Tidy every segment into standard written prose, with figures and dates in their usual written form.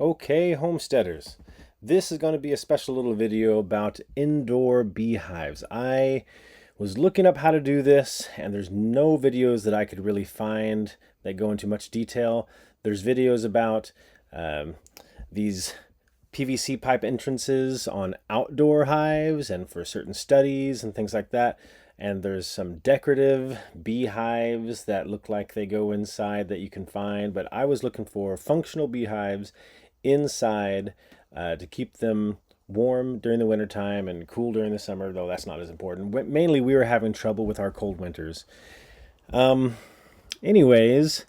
Okay, homesteaders, this is going to be a special little video about indoor beehives. I was looking up how to do this, and there's no videos that I could really find that go into much detail. There's videos about these PVC pipe entrances on outdoor hives and for certain studies and things like that. And there's some decorative beehives that look like they go inside that you can find. But I was looking for functional beehives inside to keep them warm during the wintertime and cool during the summer, though that's not as important. Mainly we were having trouble with our cold winters. Anyways,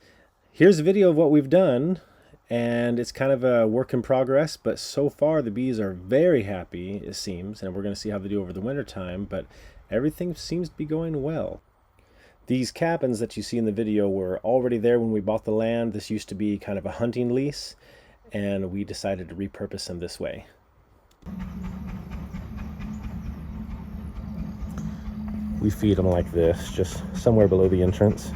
here's a video of what we've done, and it's kind of a work in progress, but so far the bees are very happy, it seems, and we're going to see how they do over the winter time, but everything seems to be going well. These cabins that you see in the video were already there when we bought the land. This used to be kind of a hunting lease, and we decided to repurpose them this way. We feed them like this, just somewhere below the entrance.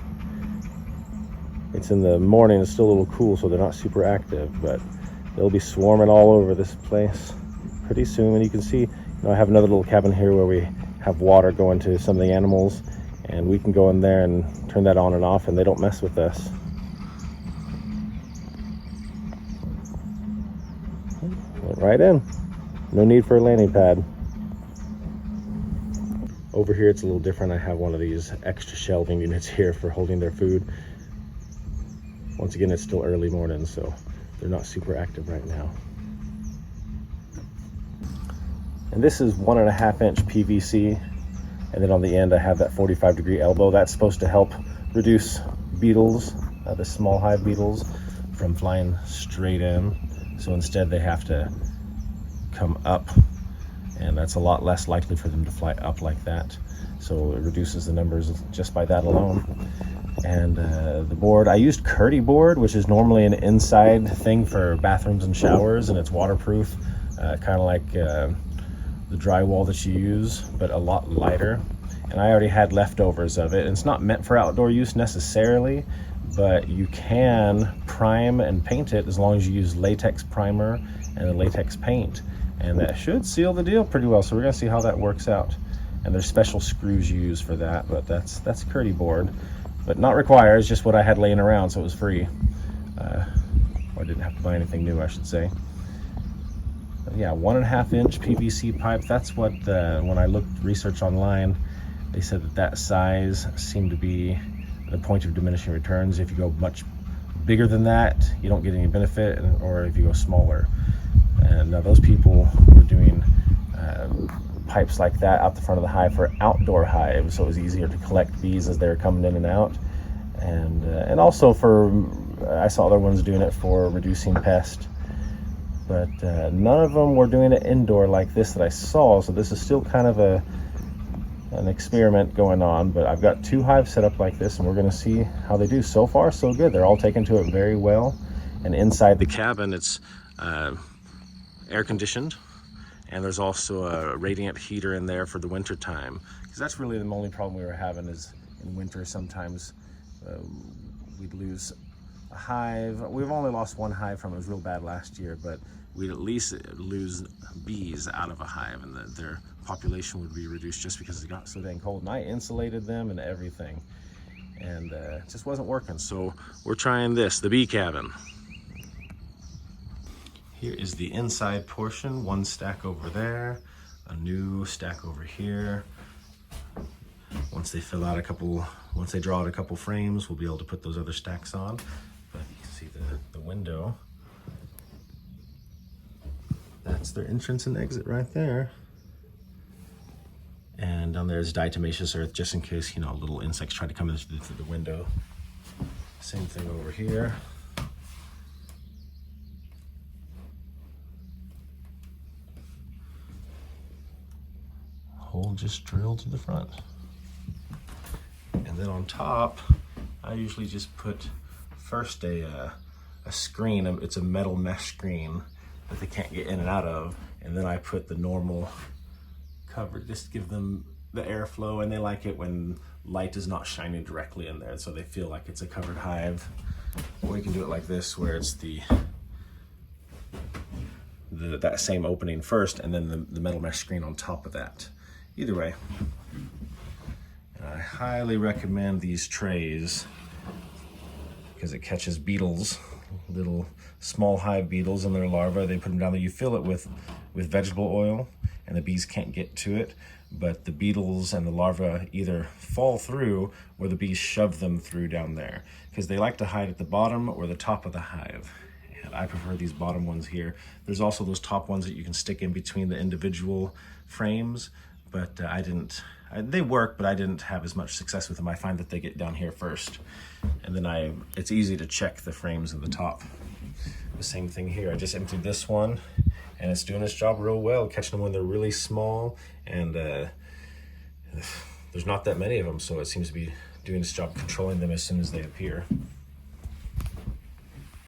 It's in the morning, it's still a little cool, so they're not super active, but they'll be swarming all over this place pretty soon. And you can see, I have another little cabin here where we have water going to some of the animals, and we can go in there and turn that on and off, and they don't mess with us. Went right in. No need for a landing pad. Over here it's a little different. I have one of these extra shelving units here for holding their food. Once again, it's still early morning, so they're not super active right now. And this is 1.5-inch PVC, and then on the end I have that 45-degree elbow. That's supposed to help reduce beetles, the small hive beetles, from flying straight in. So instead they have to come up, and that's a lot less likely for them to fly up like that. So it reduces the numbers just by that alone. And the board, I used Kerty board, which is normally an inside thing for bathrooms and showers, and it's waterproof, kind of like the drywall that you use, but a lot lighter. And I already had leftovers of it. And it's not meant for outdoor use necessarily, but you can prime and paint it as long as you use latex primer and a latex paint, and that should seal the deal pretty well. So we're gonna see how that works out. And there's special screws you use for that, but that's Kerty board, but not required. It's just what I had laying around, so it was free. I didn't have to buy anything new, I should say. But yeah, 1.5-inch PVC pipe. That's what when I looked research online, they said that size seemed to be the point of diminishing returns. If you go much bigger than that, you don't get any benefit, or if you go smaller. And now those people were doing pipes like that out the front of the hive for outdoor hives, so it was easier to collect bees as they were coming in and out. And also for, I saw other ones doing it for reducing pest, but none of them were doing it indoor like this that I saw. So this is still kind of an experiment going on, but I've got 2 hives set up like this, and we're going to see how they do. So far so good. They're all taking to it very well. And inside the cabin it's air conditioned, and there's also a radiant heater in there for the winter time, because that's really the only problem we were having is in winter. Sometimes we'd lose a hive. We've only lost 1 hive from it. It was real bad last year, but we'd at least lose bees out of a hive, and their population would be reduced just because it got so dang cold. And I insulated them and everything, and it just wasn't working. So we're trying this, the bee cabin. Here is the inside portion, 1 stack over there, a new stack over here. Once they draw out a couple frames, we'll be able to put those other stacks on. But you can see the window. That's their entrance and exit right there. And down there is diatomaceous earth, just in case, little insects try to come in through the window. Same thing over here. Hole just drilled to the front. And then on top, I usually just put first a screen. It's a metal mesh screen that they can't get in and out of, and then I put the normal cover just to give them the airflow, and they like it when light is not shining directly in there, so they feel like it's a covered hive. Or you can do it like this, where it's the that same opening first, and then the metal mesh screen on top of that. Either way, I highly recommend these trays because it catches beetles, little small hive beetles and their larvae. They put them down there. You fill it with vegetable oil, and the bees can't get to it, but the beetles and the larvae either fall through or the bees shove them through down there because they like to hide at the bottom or the top of the hive. And I prefer these bottom ones here. There's also those top ones that you can stick in between the individual frames, but they work, but I didn't have as much success with them. I find that they get down here first, and then it's easy to check the frames in the top. The same thing here. I just emptied this one, and it's doing its job real well, catching them when they're really small, and there's not that many of them, so it seems to be doing its job controlling them as soon as they appear.